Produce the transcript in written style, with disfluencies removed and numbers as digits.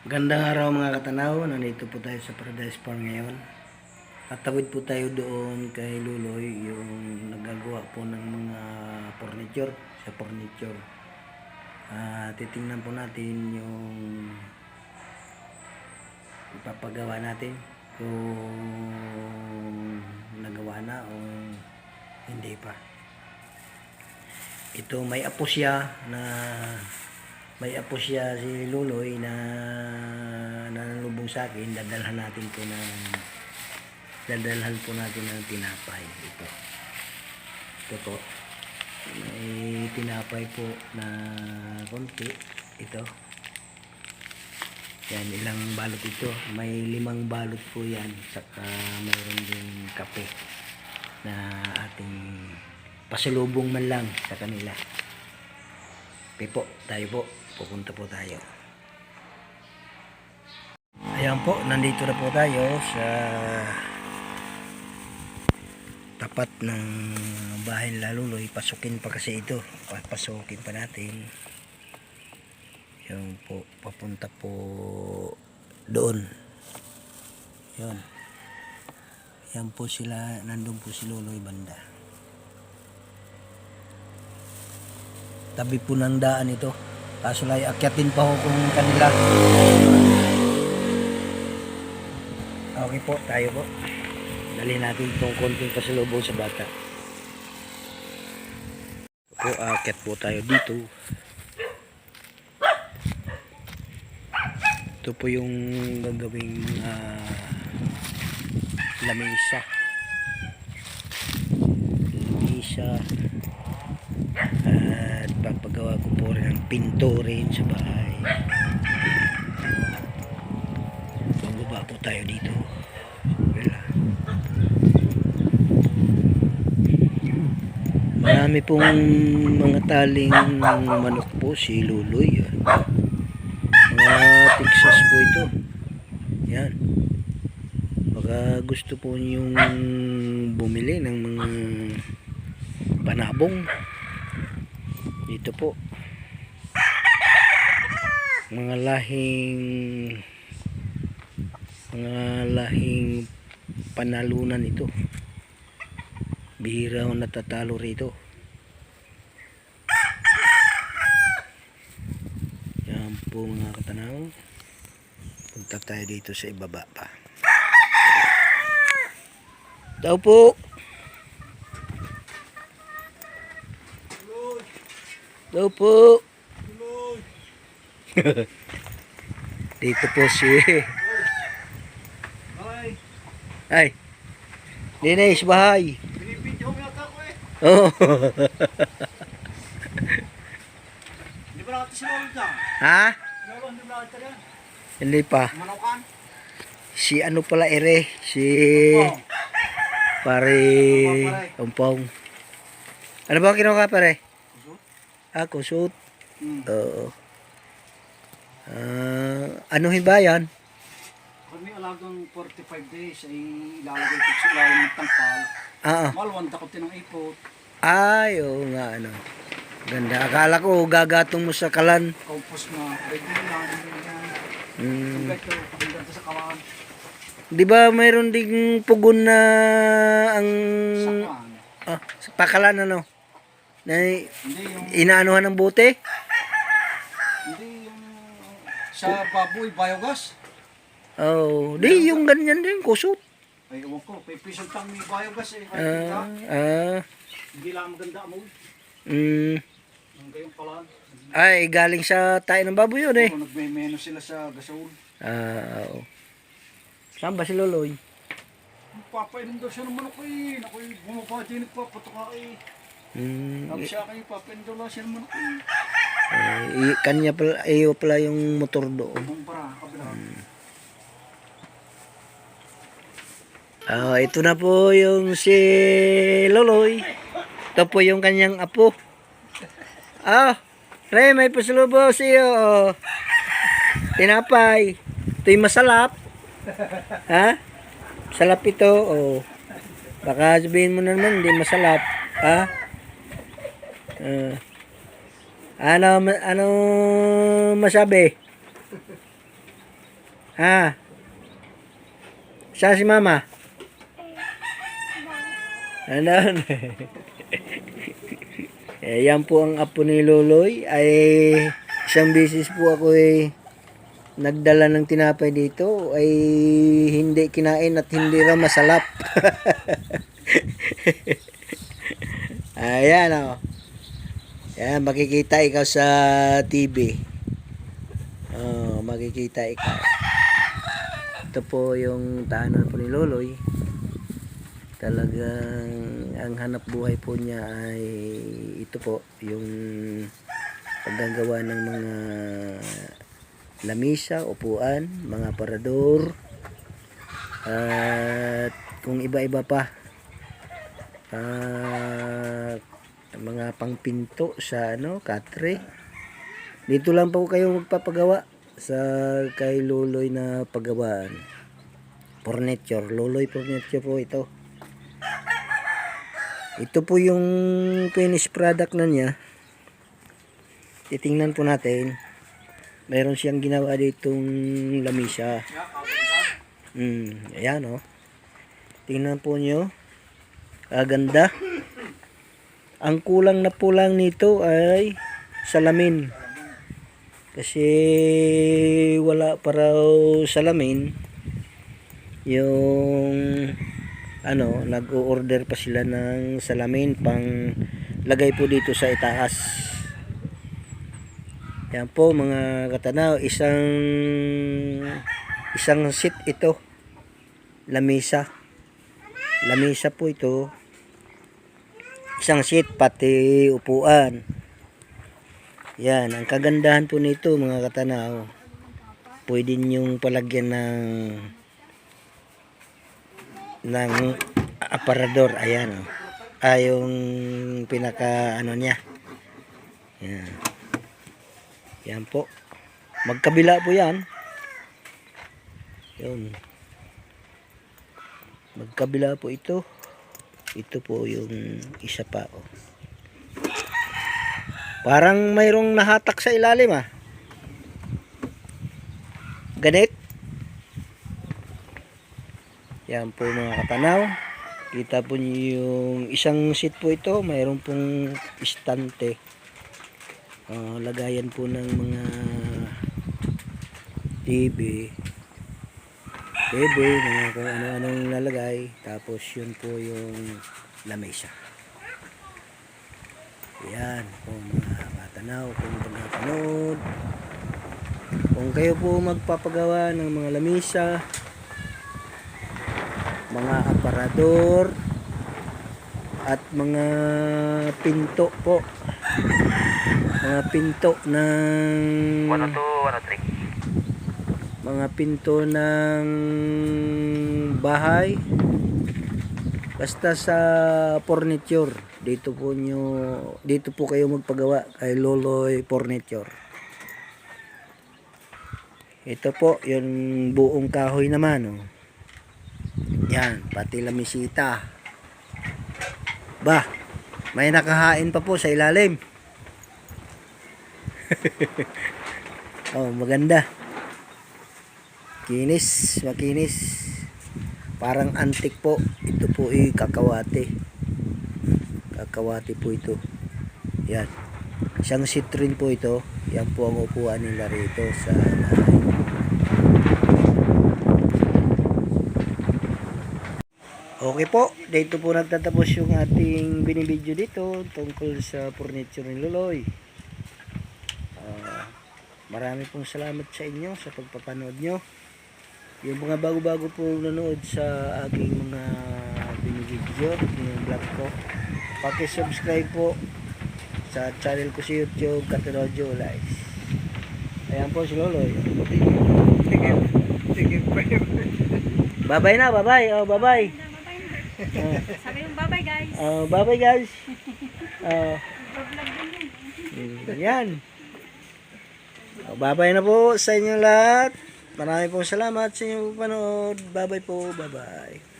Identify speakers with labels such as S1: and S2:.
S1: Gandang araw mga katanaw, nandito po tayo sa Paradise Farm ngayon. Tatawid po tayo doon kay Luloy, yung nagagawa po ng mga furniture, sa furniture. Titingnan po natin yung ipapagawa natin, kung nagawa na o hindi pa. Ito may apo siya si Luloy na nanlubong sa akin. Dadalhan po natin ng tinapay. Ito po, may tinapay po na konti. Ito yan, ilang balot ito, may 5 balot po yan, saka mayroon din kape na ating pasalubong man lang sa kanila. Tayo po, pupunta po tayo. Ayan po, nandito na po tayo sa tapat ng bahay ni Luloy. Pasukin pa kasi ito, papasukin pa natin. Yung po, papunta po doon. Yan po sila, nandun po si Luloy banda. Tabi po ng daan ito. Kaso lang akyatin pa ako kung kanila. Okay po, tayo po. Dali natin itong konting pasalubong sa bata. Po, akyat po tayo dito. Ito po yung gagawing lamesa. At papagawa ko po rin ng pinto rin sa bahay. Bababa po tayo dito. Marami pong mga taling manok po si Luloy. Mga Texas po ito. Yan. Baka gusto po niyong bumili ng mga panabong. Dito po. Mga lahing panalunan ito. Bihira ako natatalo rito. Yan po mga katanaw. Punta tayo dito sa ibaba pa. Tao po. Tao po. Dito po si ay Dinesh bahay.
S2: Binibidyo mo yata ko eh.
S1: Oh.
S2: Hindi ba nakita si Lolo dyan?
S1: Ha?
S2: Lolo, hindi ba nakita yan?
S1: Hindi pa.
S2: Manokan?
S1: Si ano pala si pare Ompong. Ano ba kinuha pare?
S2: Kusot?
S1: Kusot. Oo.
S2: Hmm.
S1: Anuhin ba yan?
S2: Kung may alagang 45 days ay ilalagay ko sa ilalim ng tangkal. Malwanda ko tinang ipot.
S1: Ay, oo nga ano. Ganda. Akala ko gagatong mo sa kalan.
S2: Kaupos na. Pwede lang. Ang ganda sa kawan.
S1: Di ba mayroon ding pugon na ang
S2: Sakwan.
S1: sa pakalan ano? Na
S2: Hindi yung...
S1: inaanuhan ng bote?
S2: Hindi yung... Sa baboy, biogas.
S1: Oh, di yung ganyan din, kusot.
S2: Ay, ewan ko. Pipisong tang may biogas eh. Hindi lang maganda mo. Ang gayong palaan.
S1: Ay, galing sa tayo ng baboy yun eh.
S2: Oo, nagme-meno sila sa gasol.
S1: Oo. Saan ba si Loloy?
S2: Papainom daw siya ng manok eh. Nakoy, bumaba din nagpapatuka eh. Sabi siya kayo, papainom daw lang siya ng manok eh.
S1: Kanya pala, iyo pala yung motor doon.
S2: Ang para, kabila.
S1: Ito na po yung si Loloy. Ito po yung kanyang apo. Re, may pasalubong sa iyo. Tinapay. Ito yung masalap. Ha? Salap ito. Baka sabihin mo naman, hindi masalap. Ha? Ano masabi? Ha? Saan si mama? Ano? Eh, yan po ang apo ni Loloy. Ay, isang beses po ako nagdala ng tinapay dito. Ay, hindi kinain at hindi raw masalap. Ayan o. Ayan, makikita ikaw sa TV. Oh, makikita ikaw. Ito po yung tahanan po ni Loloy. Talagang ang hanap buhay po niya ay ito po, yung paggagawa ng mga lamisa, upuan, mga parador, at kung iba-iba pa, mga pangpinto sa katre. Dito lang po kayo magpapagawa sa kay Loloy na paggawaan. Furniture, Loloy Furniture po ito. Ito po yung finished product na niya. Titingnan po natin. Meron siyang ginawa ditong lamisa. Ayan o. Tingnan po nyo. Kaganda. Ang kulang na po lang nito ay salamin. Kasi wala pa raw salamin. Yung nag-o-order pa sila ng salamin pang lagay po dito sa itaas. Yan po mga katanaw, isang seat ito. Lamisa po ito. Isang seat pati upuan. Yan, ang kagandahan po nito mga katanaw. Pwede niyong palagyan ng aparador. Ayan o. Yung pinaka niya. Yan. Yan po. Magkabila po yan. Yun. Magkabila po ito. Ito po yung isa pa o. Parang mayroong nahatak sa ilalim ah. Ganit. Yan po mga katanaw. Kita po niyo yung isang seat po ito. Mayroon pong istante. Lagayan po ng mga TV, mga kung ano-anong lalagay. Tapos yun po yung lamesa. Yan po mga katanaw. Kung pagkapanood, kung kayo po magpapagawa ng mga lamesa, mga aparador at mga pinto po, mga pinto ng 102, 103, mga pinto ng bahay, basta sa furniture, dito po kayo magpagawa kay Loloy Furniture. Ito po yung buong kahoy naman oh. Yan, pati lamisita. Ba, may nakahain pa po sa ilalim. Oh, maganda. Makinis. Parang antik po. Ito po ay kakawate. Kakawate po ito. Yan. Isang seat rin po ito. Yan po ang upuan nila rito sa bahay. Okay po, dito po nagtatapos yung ating binibideo dito tungkol sa furniture ni Loloy. Marami pong salamat sa inyo sa pagpapanood nyo. Yung mga bago-bago po nanood sa aking mga binibideo, yung vlog ko, paki-subscribe po sa channel ko sa YouTube, Katinojo Live. Ayan po si Loloy. Bye-bye na, bye-bye. Oh, bye-bye.
S3: Sabi yung bye-bye guys.
S1: Bye-bye guys. Yan. Bye-bye na po sa inyo lahat. Marami pong salamat sa inyong panood. Bye-bye po. Bye-bye.